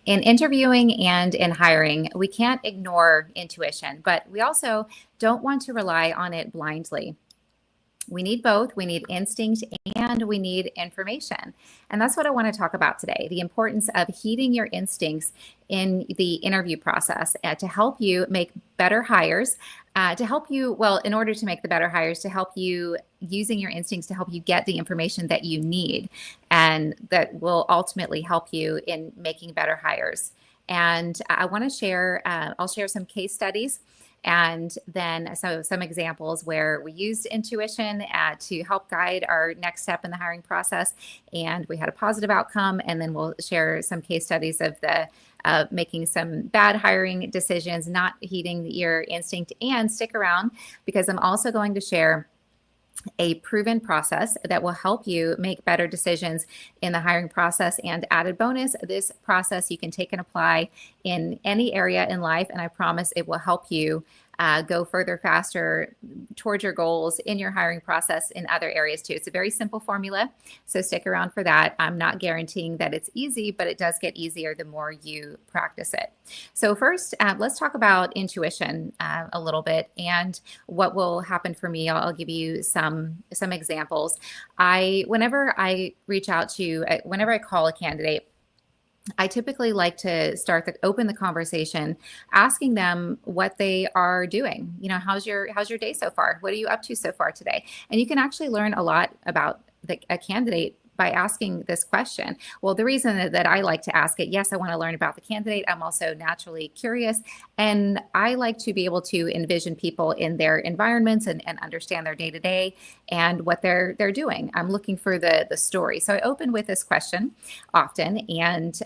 In interviewing and in hiring, we can't ignore intuition, but we also don't want to rely on it blindly. We need both. We need instinct and we need information. And that's what I want to talk about today, the importance of heeding your instincts in the interview process to help you make better hires, to help you, well, in order to make the better hires, to help you using your instincts to help you get the information that you need and that will ultimately help you in making better hires. And I want to share, I'll share some case studies and then some examples where we used intuition to help guide our next step in the hiring process, and we had a positive outcome. And then we'll share some case studies of the making some bad hiring decisions, not heeding your instinct. And stick around because I'm also going to share a proven process that will help you make better decisions in the hiring process. And added bonus, this process you can take and apply in any area in life, and I promise it will help you go further, faster towards your goals in your hiring process in other areas too. It's a very simple formula, so stick around for that. I'm not guaranteeing that it's easy, but it does get easier the more you practice it. So first, let's talk about intuition a little bit and what will happen for me. I'll give you some examples. Whenever I reach out to, whenever I call a candidate, I typically like to open the conversation, asking them what they are doing. You know, how's your day so far? What are you up to so far today? And you can actually learn a lot about a candidate by asking this question. Well, the reason that I like to ask it, yes, I want to learn about the candidate. I'm also naturally curious, and I like to be able to envision people in their environments and understand their day-to-day and what they're doing. I'm looking for the story. So I open with this question often, and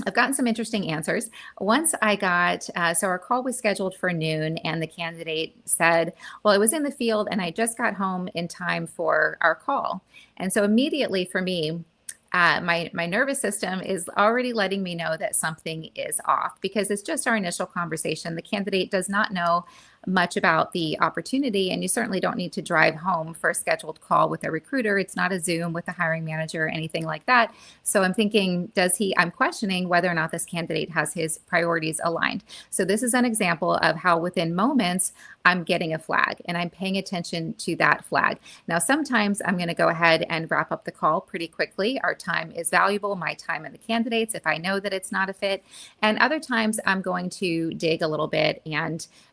I've gotten some interesting answers. Once I got, so our call was scheduled for noon, and the candidate said, well, I was in the field and I just got home in time for our call. And so immediately for me, my nervous system is already letting me know that something is off because it's just our initial conversation. The candidate does not know much about the opportunity, and you certainly don't need to drive home for a scheduled call with a recruiter. It's not a Zoom with a hiring manager or anything like that. So I'm thinking, I'm questioning whether or not this candidate has his priorities aligned. So this is an example of how within moments I'm getting a flag and I'm paying attention to that flag. Now, sometimes I'm going to go ahead and wrap up the call pretty quickly. Our time is valuable, my time and the candidates, if I know that it's not a fit. And other times I'm going to dig a little bit,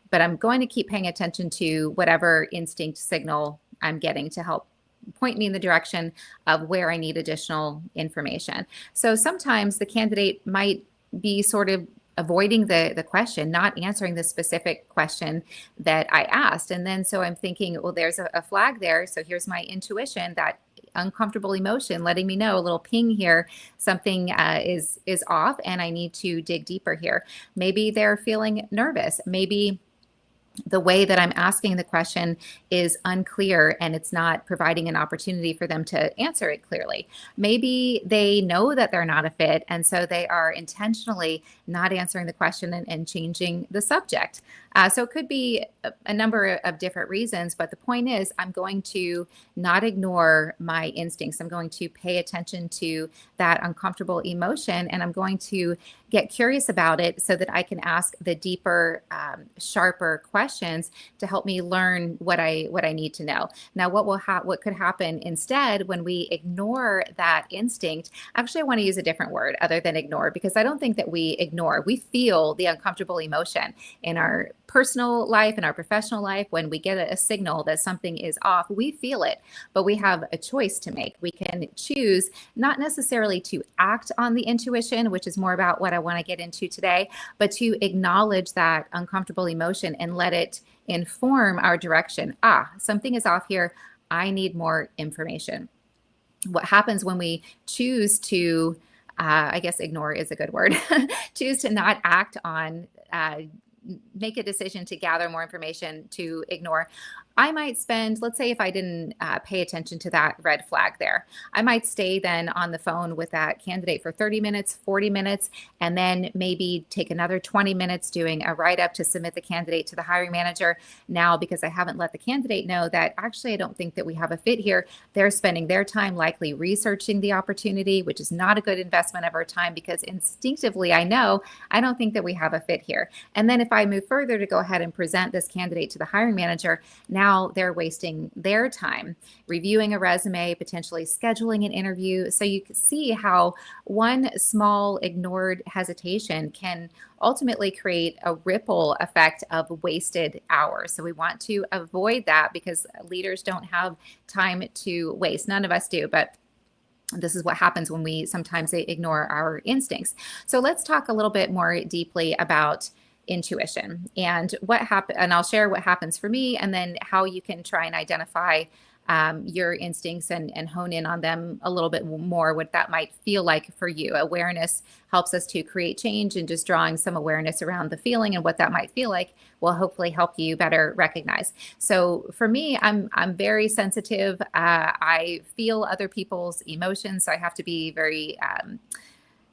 but I'm going to keep paying attention to whatever instinct signal I'm getting to help point me in the direction of where I need additional information. So sometimes the candidate might be sort of avoiding the question, not answering the specific question that I asked. And then so I'm thinking, well, there's a flag there. So here's my intuition, that uncomfortable emotion letting me know, a little ping here, something is off and I need to dig deeper here. Maybe they're feeling nervous. Maybe the way that I'm asking the question is unclear and it's not providing an opportunity for them to answer it clearly. Maybe they know that they're not a fit, and so they are intentionally not answering the question and changing the subject. So it could be a number of different reasons, but the point is I'm going to not ignore my instincts. I'm going to pay attention to that uncomfortable emotion, and I'm going to get curious about it so that I can ask the deeper, sharper questions to help me learn what I need to know. Now, what could happen instead when we ignore that instinct? Actually, I want to use a different word other than ignore, because I don't think that we ignore. We feel the uncomfortable emotion in our personal life and our professional life. When we get a signal that something is off, we feel it, but we have a choice to make. We can choose not necessarily to act on the intuition, which is more about what I want to get into today, but to acknowledge that uncomfortable emotion and let it inform our direction. Something is off here. I need more information. What happens when we choose to, I guess ignore is a good word, choose to not act on, make a decision to gather more information, to ignore, I might spend, let's say if I didn't pay attention to that red flag there, I might stay then on the phone with that candidate for 30 minutes, 40 minutes, and then maybe take another 20 minutes doing a write-up to submit the candidate to the hiring manager. Now, because I haven't let the candidate know that actually I don't think that we have a fit here, they're spending their time likely researching the opportunity, which is not a good investment of our time because instinctively I know I don't think that we have a fit here. And then if I move further to go ahead and present this candidate to the hiring manager, now they're wasting their time reviewing a resume, potentially scheduling an interview. So you can see how one small ignored hesitation can ultimately create a ripple effect of wasted hours. So we want to avoid that because leaders don't have time to waste. None of us do, but this is what happens when we sometimes ignore our instincts. So let's talk a little bit more deeply about intuition and what happen. And I'll share what happens for me, and then how you can try and identify your instincts and hone in on them a little bit more, what that might feel like for you. Awareness helps us to create change, and just drawing some awareness around the feeling and what that might feel like will hopefully help you better recognize. So for me, I'm very sensitive. I feel other people's emotions, so I have to be very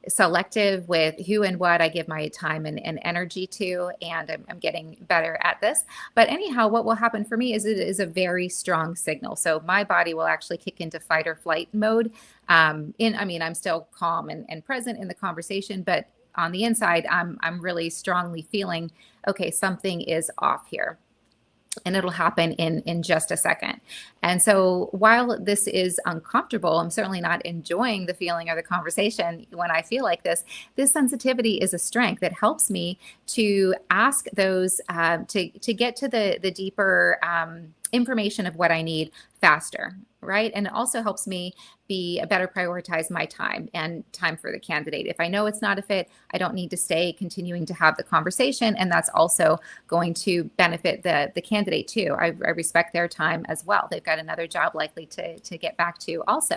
selective with who and what I give my time and energy to, and I'm getting better at this. But anyhow, what will happen for me is it is a very strong signal. So my body will actually kick into fight or flight mode. I'm still calm and present in the conversation, but on the inside, I'm really strongly feeling, okay, something is off here. And it'll happen in just a second. And so while this is uncomfortable, I'm certainly not enjoying the feeling or the conversation when I feel like this sensitivity is a strength that helps me to ask those, to get to the deeper information of what I need faster, right? And it also helps me better prioritize my time and time for the candidate. If I know it's not a fit, I don't need to stay continuing to have the conversation. And that's also going to benefit the candidate too. I respect their time as well. They've got another job likely to get back to also.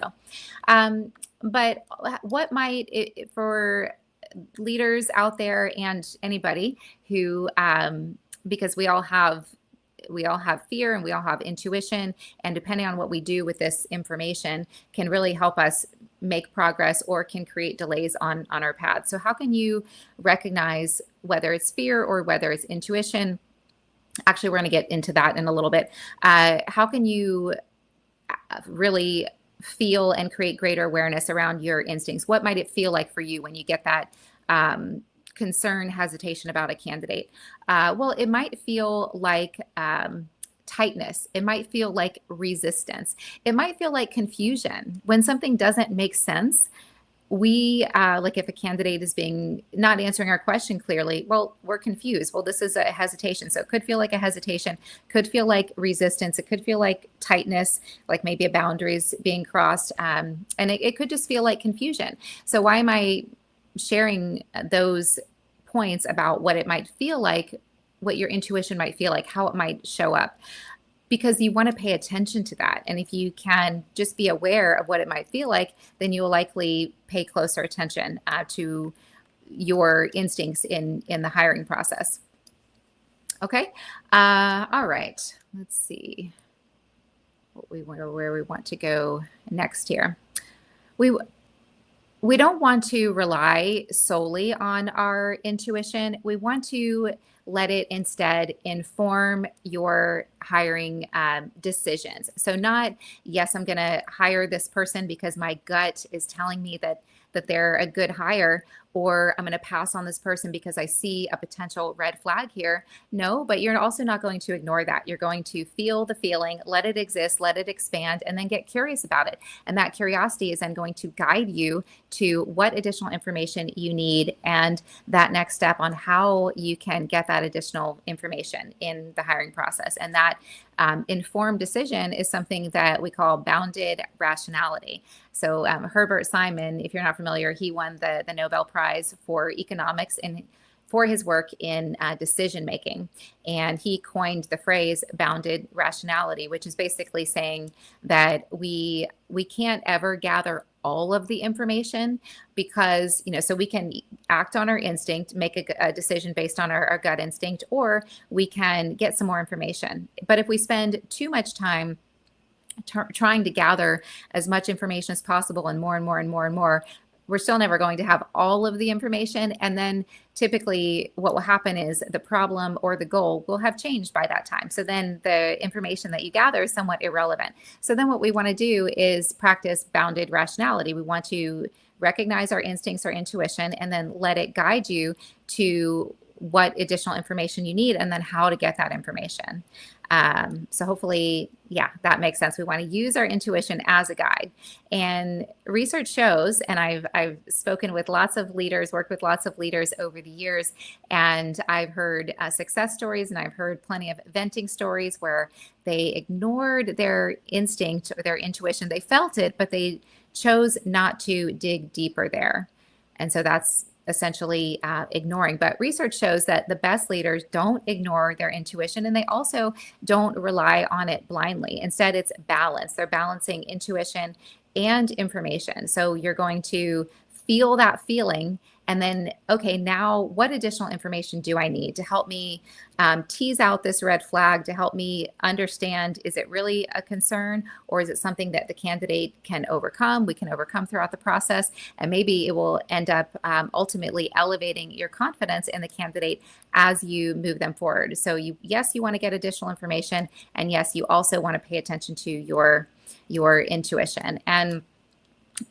But what might, for leaders out there and anybody who, because we all have fear and we all have intuition, and depending on what we do with this information can really help us make progress or can create delays on our path. So how can you recognize whether it's fear or whether it's intuition? Actually, we're going to get into that in a little bit. How can you really feel and create greater awareness around your instincts? What might it feel like for you when you get that concern, hesitation about a candidate? Well, it might feel like tightness. It might feel like resistance. It might feel like confusion. When something doesn't make sense, we like if a candidate is not answering our question clearly, well, we're confused. Well, this is a hesitation. So it could feel like a hesitation, could feel like resistance. It could feel like tightness, like maybe a boundaries being crossed. And it could just feel like confusion. So why am I sharing those points about what it might feel like, what your intuition might feel like, how it might show up? Because you want to pay attention to that. And if you can just be aware of what it might feel like, then you will likely pay closer attention to your instincts in the hiring process. Okay. All right. Let's see where we want to go next here. We don't want to rely solely on our intuition. We want to let it instead inform your hiring decisions. So not, yes, I'm going to hire this person because my gut is telling me that they're a good hire, or I'm going to pass on this person because I see a potential red flag here. No, but you're also not going to ignore that. You're going to feel the feeling, let it exist, let it expand, and then get curious about it. And that curiosity is then going to guide you to what additional information you need and that next step on how you can get that additional information in the hiring process. And that informed decision is something that we call bounded rationality. So Herbert Simon, if you're not familiar, he won the Nobel Prize for economics for his work in decision making. And he coined the phrase bounded rationality, which is basically saying that we can't ever gather all of the information because, so we can act on our instinct, make a decision based on our gut instinct, or we can get some more information. But if we spend too much time trying to gather as much information as possible and more and more and more and more, we're still never going to have all of the information. And then typically what will happen is the problem or the goal will have changed by that time. So then the information that you gather is somewhat irrelevant. So then what we want to do is practice bounded rationality. We want to recognize our instincts, our intuition, and then let it guide you to what additional information you need and then how to get that information. So hopefully, that makes sense. We want to use our intuition as a guide. And research shows, and I've spoken with lots of leaders, worked with lots of leaders over the years, and I've heard success stories, and I've heard plenty of venting stories where they ignored their instinct or their intuition. They felt it, but they chose not to dig deeper there. And so that's essentially ignoring. But research shows that the best leaders don't ignore their intuition, and they also don't rely on it blindly. Instead, it's balance. They're balancing intuition and information. So you're going to feel that feeling, and then, okay, now what additional information do I need to help me tease out this red flag, to help me understand, is it really a concern, or is it something that the candidate can overcome, we can overcome throughout the process, and maybe it will end up ultimately elevating your confidence in the candidate as you move them forward. So yes, you want to get additional information, and yes, you also want to pay attention to your intuition. And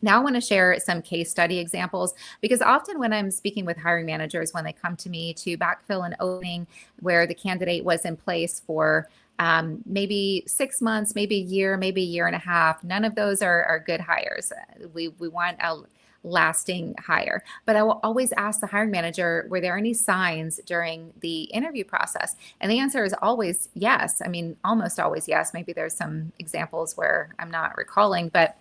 now I want to share some case study examples, because often when I'm speaking with hiring managers, when they come to me to backfill an opening where the candidate was in place for maybe 6 months, maybe a year, maybe a year and a half, none of those are good hires. We want a lasting hire. But I will always ask the hiring manager, were there any signs during the interview process? And the answer is always yes. I mean, almost always yes. Maybe there's some examples where I'm not recalling, but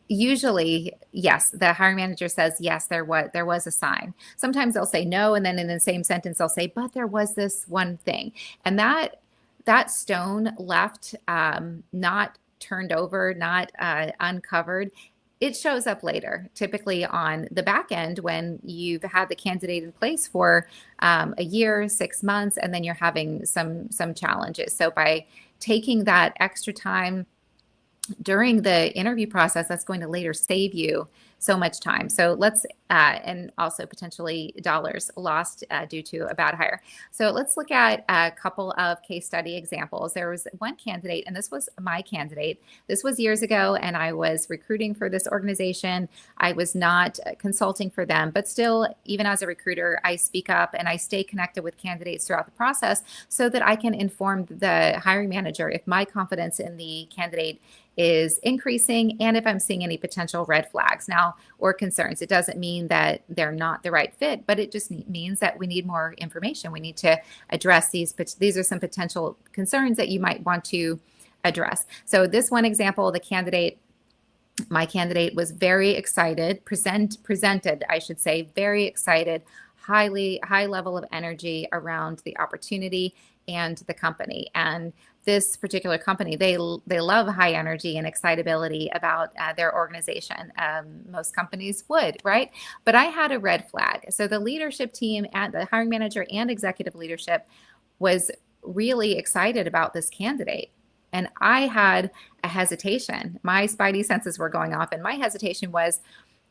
usually, yes, the hiring manager says, yes, there was a sign. Sometimes they'll say no, and then in the same sentence, they'll say, but there was this one thing. And that stone left, not turned over, not uncovered, it shows up later, typically on the back end when you've had the candidate in place for a year, 6 months, and then you're having some challenges. So by taking that extra time during the interview process, that's going to later save you so much time. So let's, and also potentially dollars lost due to a bad hire. So let's look at a couple of case study examples. There was one candidate, and this was my candidate. This was years ago, and I was recruiting for this organization. I was not consulting for them, but still, even as a recruiter, I speak up and I stay connected with candidates throughout the process so that I can inform the hiring manager if my confidence in the candidate is increasing and if I'm seeing any potential red flags now or concerns. It doesn't mean that they're not the right fit, but it just means that we need more information. We need to address these are some potential concerns that you might want to address. So this one example, my candidate was very excited, presented, I should say, very excited, high level of energy around the opportunity and the company. And this particular company, they love high energy and excitability about their organization. Most companies would, right? But I had a red flag. So the leadership team and the hiring manager and executive leadership was really excited about this candidate. And I had a hesitation. My spidey senses were going off, and my hesitation was,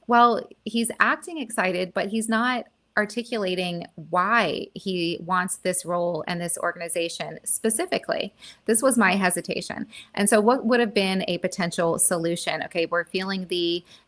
well, he's acting excited, but he's not articulating why he wants this role and this organization specifically. This was my hesitation. And so what would have been a potential solution? Okay, we're feeling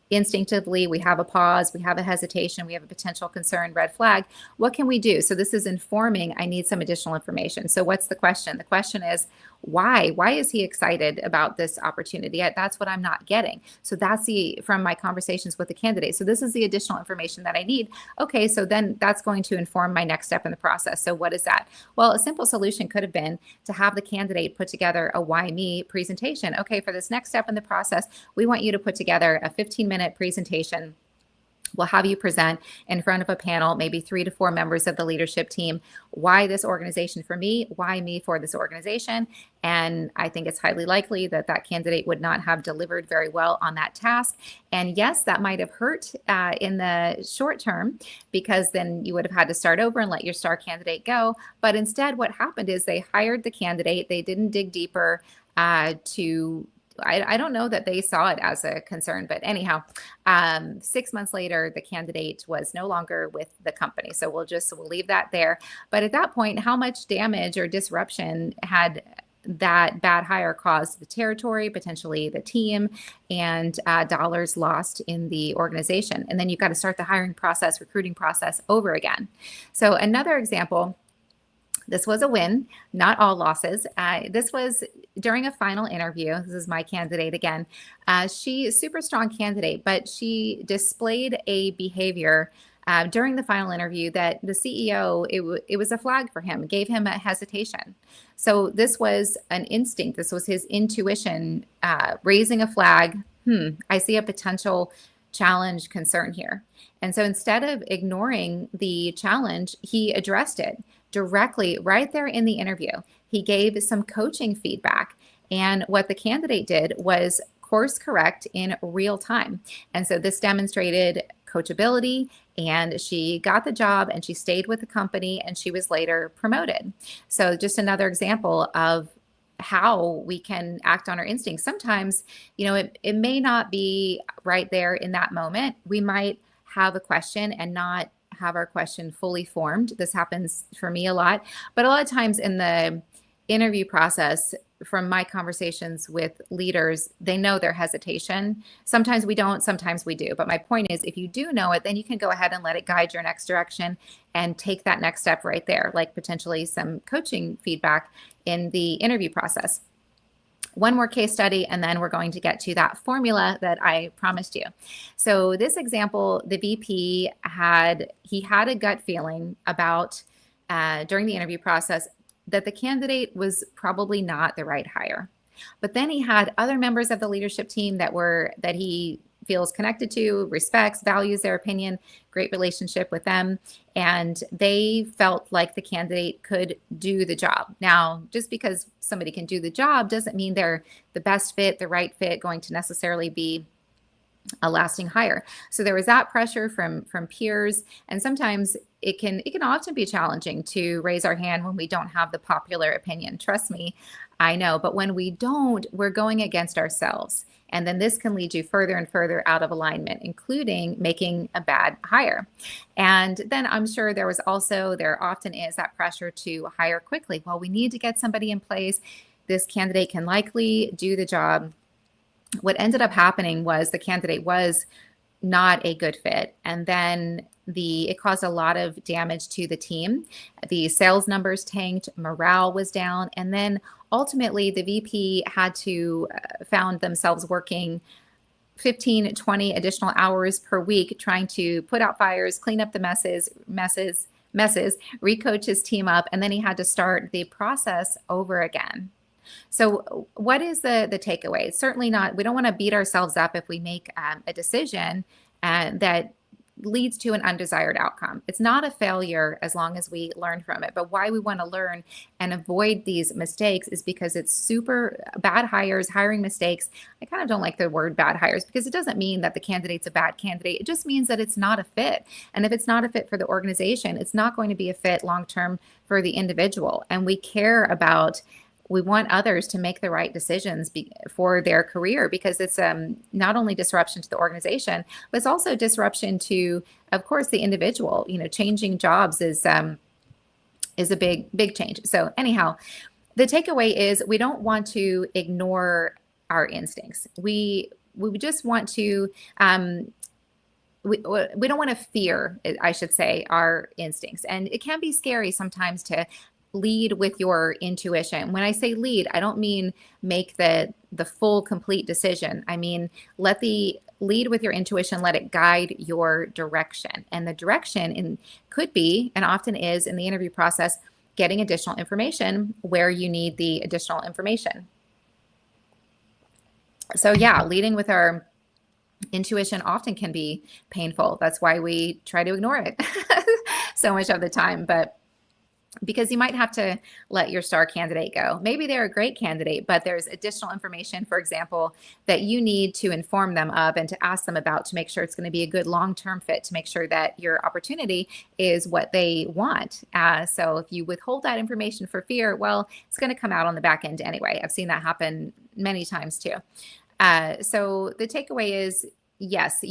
instinctively, we have a pause, we have a hesitation, we have a potential concern, red flag. What can we do? So this is informing, I need some additional information. So what's the question? The question is, why? Why is he excited about this opportunity? That's what I'm not getting. So that's from my conversations with the candidate. So this is the additional information that I need. Okay, so then that's going to inform my next step in the process. So what is that? Well, a simple solution could have been to have the candidate put together a why me presentation. Okay, for this next step in the process, we want you to put together a 15-minute presentation We'll have you present in front of a panel, maybe 3 to 4 members of the leadership team, why this organization for me, why me for this organization. And I think it's highly likely that that candidate would not have delivered very well on that task. And yes, that might have hurt in the short term, because then you would have had to start over and let your star candidate go. But instead, what happened is they hired the candidate. They didn't dig deeper I don't know that they saw it as a concern, but anyhow, 6 months later, the candidate was no longer with the company. So we'll leave that there. But at that point, how much damage or disruption had that bad hire caused the territory, potentially the team, and dollars lost in the organization? And then you've got to start the hiring process, recruiting process over again. So another example. This was a win, not all losses. This was during a final interview. This is my candidate again. She's super strong candidate, but she displayed a behavior during the final interview that the CEO, it was a flag for him, gave him a hesitation. So this was an instinct. This was his intuition raising a flag. I see a potential challenge, concern here. And so instead of ignoring the challenge, he addressed it directly right there in the interview. He gave some coaching feedback. And what the candidate did was course correct in real time. And so this demonstrated coachability, and she got the job and she stayed with the company and she was later promoted. So just another example of how we can act on our instincts. Sometimes, it may not be right there in that moment. We might have a question and not have our question fully formed. This happens for me a lot, but a lot of times in the interview process, from my conversations with leaders, they know their hesitation. Sometimes we don't, sometimes we do. But my point is, if you do know it, then you can go ahead and let it guide your next direction and take that next step right there, like potentially some coaching feedback in the interview process. One more case study, and then we're going to get to that formula that I promised you. So this example, the VP had a gut feeling about during the interview process that the candidate was probably not the right hire. But then he had other members of the leadership team that he feels connected to, respects, values their opinion, great relationship with them. And they felt like the candidate could do the job. Now, just because somebody can do the job doesn't mean they're the best fit, the right fit, going to necessarily be a lasting hire. So there was that pressure from peers. And sometimes it can often be challenging to raise our hand when we don't have the popular opinion. Trust me, I know. But when we don't, we're going against ourselves. And then this can lead you further and further out of alignment, including making a bad hire. And then I'm sure there often is that pressure to hire quickly. Well, we need to get somebody in place. This candidate can likely do the job. What ended up happening was the candidate was not a good fit. And then it caused a lot of damage to the team. The sales numbers tanked, morale was down, and then ultimately the VP had to found themselves working 15, 20 additional hours per week trying to put out fires, clean up the messes, recoach his team up, and then he had to start the process over again. So what is the takeaway? It's certainly not, we don't want to beat ourselves up if we make a decision that leads to an undesired outcome. It's not a failure as long as we learn from it. But why we want to learn and avoid these mistakes is because it's super bad hires, hiring mistakes. I kind of don't like the word bad hires because it doesn't mean that the candidate's a bad candidate. It just means that it's not a fit. And if it's not a fit for the organization, it's not going to be a fit long-term for the individual. And we want others to make the right decisions for their career, because it's not only disruption to the organization, but it's also disruption to, of course, the individual. Changing jobs is a big change. So anyhow, the takeaway is we don't want to ignore our instincts. We just want to we don't want to fear, I should say, our instincts. And it can be scary sometimes to lead with your intuition. When I say lead, I don't mean make the full complete decision. I mean, lead with your intuition, let it guide your direction. And the direction could be, and often is in the interview process, getting additional information where you need the additional information. So yeah, leading with our Intuition often can be painful. That's why we try to ignore it so much of the time. But because you might have to let your star candidate go. Maybe they're a great candidate, but there's additional information, for example, that you need to inform them of and to ask them about to make sure it's going to be a good long-term fit, to make sure that your opportunity is what they want. So if you withhold that information for fear, well, it's going to come out on the back end anyway. I've seen that happen many times too. So the takeaway is, yes,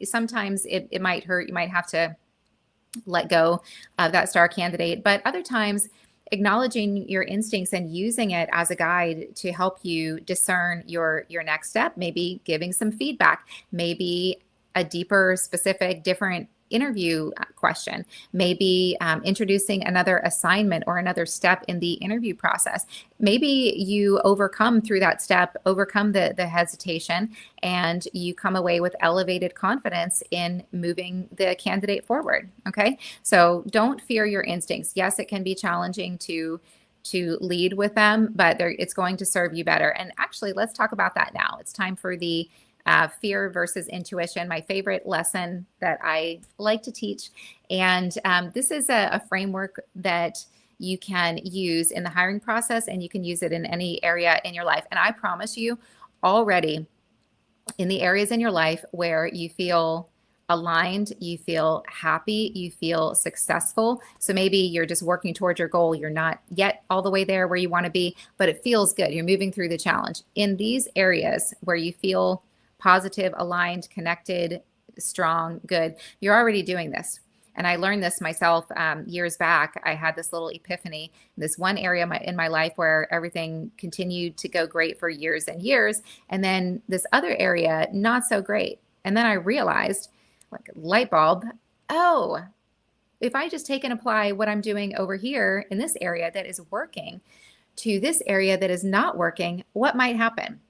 sometimes it might hurt. You might have to let go of that star candidate, but other times acknowledging your instincts and using it as a guide to help you discern your next step, maybe giving some feedback, maybe a deeper, specific, different interview question, maybe introducing another assignment or another step in the interview process. Maybe you overcome through that step, overcome the hesitation, and you come away with elevated confidence in moving the candidate forward. Okay. So don't fear your instincts. Yes, it can be challenging to lead with them, but it's going to serve you better. And actually, let's talk about that now. It's time for the fear versus intuition, my favorite lesson that I like to teach. And this is a framework that you can use in the hiring process, and you can use it in any area in your life. And I promise you, already in the areas in your life where you feel aligned, you feel happy, you feel successful. So maybe you're just working towards your goal. You're not yet all the way there where you want to be, but it feels good. You're moving through the challenge. In these areas where you feel positive, aligned, connected, strong, good, you're already doing this. And I learned this myself years back. I had this little epiphany, this one area in my life where everything continued to go great for years and years. And then this other area, not so great. And then I realized, like a light bulb, oh, if I just take and apply what I'm doing over here in this area that is working to this area that is not working, what might happen?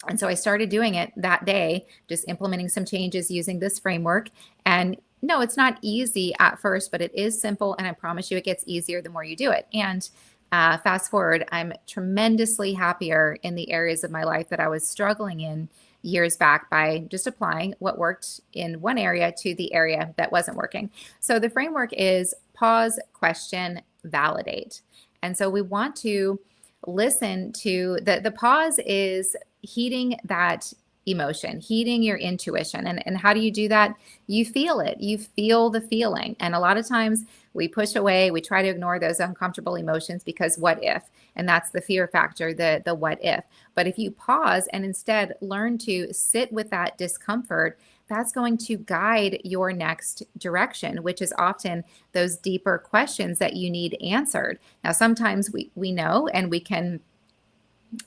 And so I started doing it that day, just implementing some changes using this framework. And no, it's not easy at first, but it is simple. And I promise you it gets easier the more you do it. And fast forward, I'm tremendously happier in the areas of my life that I was struggling in years back by just applying what worked in one area to the area that wasn't working. So the framework is pause, question, validate. And so we want to listen to the pause is heeding that emotion, heeding your intuition. And how do you do that? You feel it. You feel the feeling. And a lot of times we push away, we try to ignore those uncomfortable emotions because what if? And that's the fear factor, the what if. But if you pause and instead learn to sit with that discomfort, that's going to guide your next direction, which is often those deeper questions that you need answered. Now, sometimes we know and we can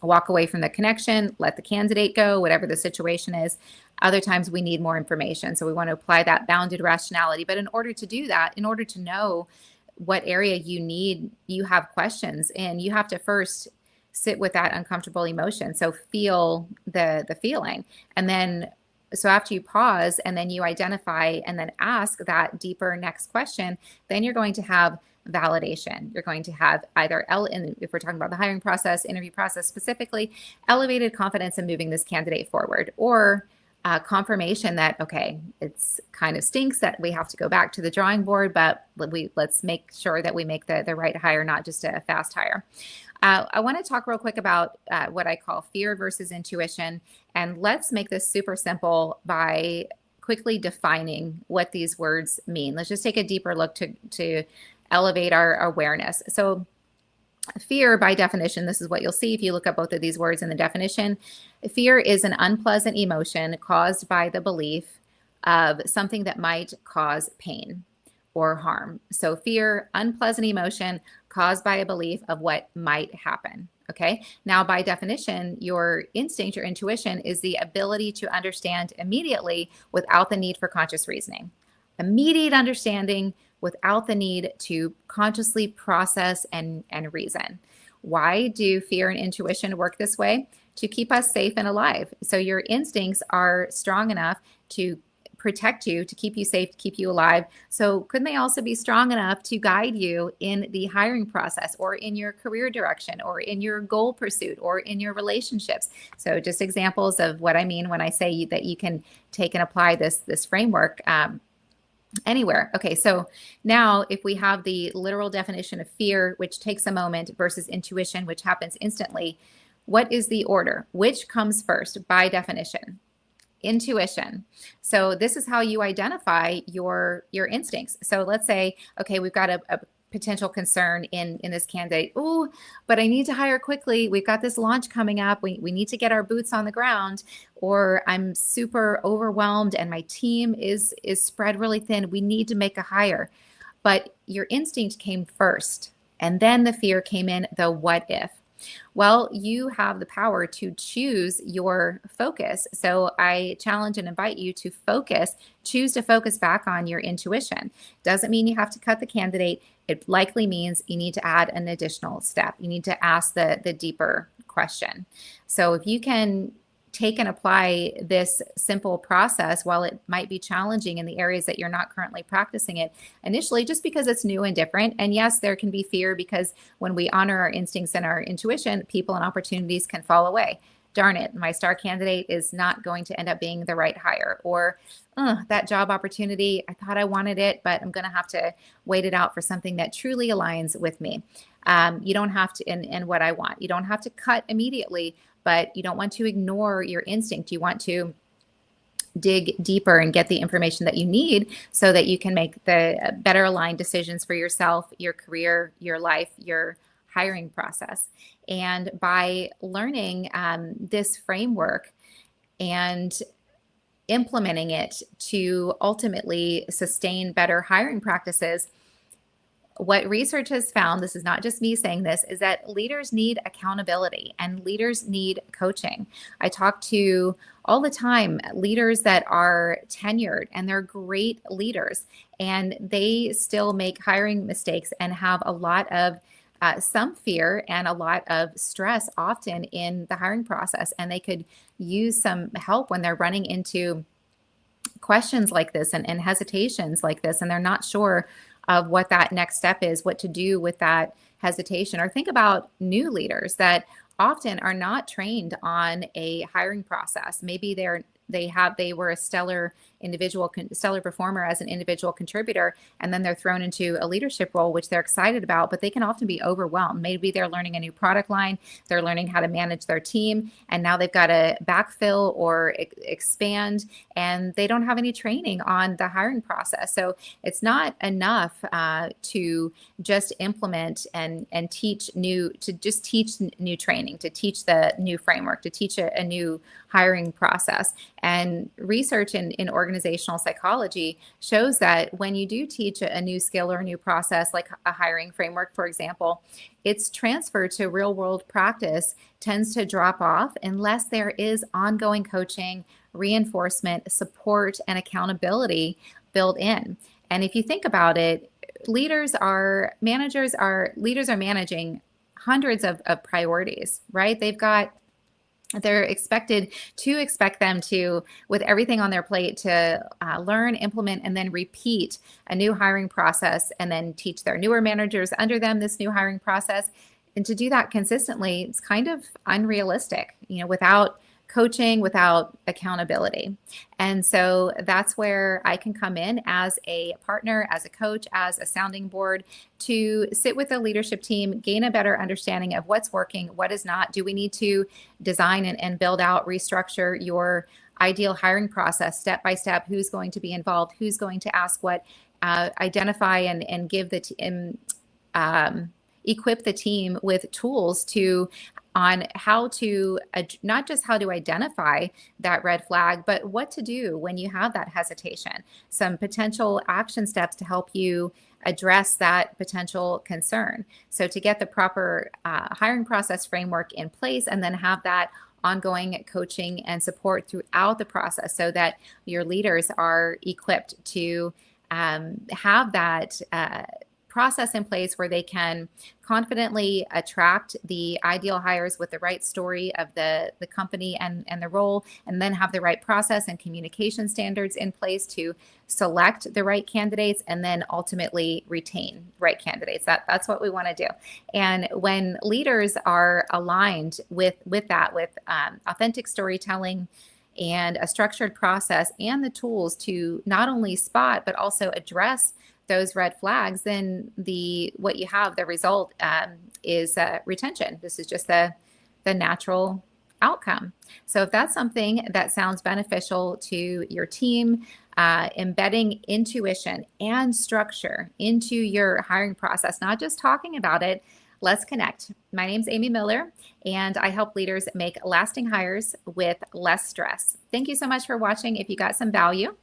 walk away from the connection, let the candidate go, whatever the situation is. Other times we need more information. So we want to apply that bounded rationality. But in order to do that, in order to know what area you have questions, and you have to first sit with that uncomfortable emotion. So feel the feeling. And then, so after you pause and then you identify and then ask that deeper next question, then you're going to have validation. You're going to have either, if we're talking about the hiring process, interview process specifically, elevated confidence in moving this candidate forward, or confirmation that, okay, it's kind of stinks that we have to go back to the drawing board, but let's make sure that we make the right hire, not just a fast hire. I want to talk real quick about what I call fear versus intuition. And let's make this super simple by quickly defining what these words mean. Let's just take a deeper look to elevate our awareness. So fear, by definition, this is what you'll see if you look up both of these words in the definition. Fear is an unpleasant emotion caused by the belief of something that might cause pain or harm. So fear, unpleasant emotion caused by a belief of what might happen. Okay. Now, by definition, your instinct, your intuition is the ability to understand immediately without the need for conscious reasoning. Immediate understanding without the need to consciously process and reason. Why do fear and intuition work this way? To keep us safe and alive. So your instincts are strong enough to protect you, to keep you safe, to keep you alive. So couldn't they also be strong enough to guide you in the hiring process, or in your career direction, or in your goal pursuit, or in your relationships? So just examples of what I mean when I say that you can take and apply this framework anywhere. Okay, so now if we have the literal definition of fear, which takes a moment, versus intuition, which happens instantly, what is the order? Which comes first by definition? Intuition. So this is how you identify your instincts. So let's say, okay, we've got a potential concern in this candidate. Oh, but I need to hire quickly. We've got this launch coming up. We need to get our boots on the ground. Or I'm super overwhelmed and my team is spread really thin. We need to make a hire. But your instinct came first, and then the fear came in, the what if. Well, you have the power to choose your focus. So I challenge and invite you to choose to focus back on your intuition. Doesn't mean you have to cut the candidate. It likely means you need to add an additional step. You need to ask the deeper question. So if you can take and apply this simple process, while it might be challenging in the areas that you're not currently practicing it initially, just because it's new and different. And yes, there can be fear, because when we honor our instincts and our intuition, people and opportunities can fall away. Darn it, my star candidate is not going to end up being the right hire. Or that job opportunity, I thought I wanted it, but I'm going to have to wait it out for something that truly aligns with me. You don't have to, and what I want, you don't have to cut immediately, but you don't want to ignore your instinct. You want to dig deeper and get the information that you need so that you can make the better aligned decisions for yourself, your career, your life, your hiring process. And by learning this framework and implementing it to ultimately sustain better hiring practices, what research has found, this is not just me saying this, is that leaders need accountability and leaders need coaching. I talk to all the time leaders that are tenured and they're great leaders, and they still make hiring mistakes and have a lot of some fear and a lot of stress often in the hiring process. And they could use some help when they're running into questions like this and hesitations like this, and they're not sure of what that next step is, what to do with that hesitation. Or think about new leaders that often are not trained on a hiring process. Maybe they were a stellar performer as an individual contributor, and then they're thrown into a leadership role, which they're excited about, but they can often be overwhelmed. Maybe they're learning a new product line, they're learning how to manage their team, and now they've got to backfill or expand, and they don't have any training on the hiring process. So it's not enough to just implement and teach new training, to teach the new framework, to teach a new hiring process. And research in organizational psychology shows that when you do teach a new skill or a new process, like a hiring framework, for example, its transfer to real world practice tends to drop off unless there is ongoing coaching, reinforcement, support, and accountability built in. And if you think about it, leaders are managing hundreds of priorities, right? They're expected to expect them to, with everything on their plate, to learn, implement, and then repeat a new hiring process, and then teach their newer managers under them this new hiring process. And to do that consistently, it's kind of unrealistic, without coaching, without accountability. And so that's where I can come in as a partner, as a coach, as a sounding board, to sit with the leadership team, gain a better understanding of what's working, what is not. Do we need to design and build out, restructure your ideal hiring process step by step? Who's going to be involved? Who's going to ask what? Identify and give the equip the team with tools on how to, not just how to identify that red flag, but what to do when you have that hesitation. Some potential action steps to help you address that potential concern. So to get the proper hiring process framework in place, and then have that ongoing coaching and support throughout the process, so that your leaders are equipped to have that process in place where they can confidently attract the ideal hires with the right story of the company and the role, and then have the right process and communication standards in place to select the right candidates and then ultimately retain right candidates. That's what we want to do. And when leaders are aligned with that, with authentic storytelling and a structured process and the tools to not only spot but also address those red flags, then the result is retention. This is just the natural outcome. So if that's something that sounds beneficial to your team, embedding intuition and structure into your hiring process, not just talking about it, let's connect. My name's Amy Miller, and I help leaders make lasting hires with less stress. Thank you so much for watching. If you got some value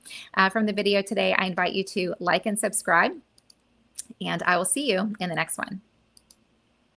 from the video today, I invite you to like and subscribe, and I will see you in the next one.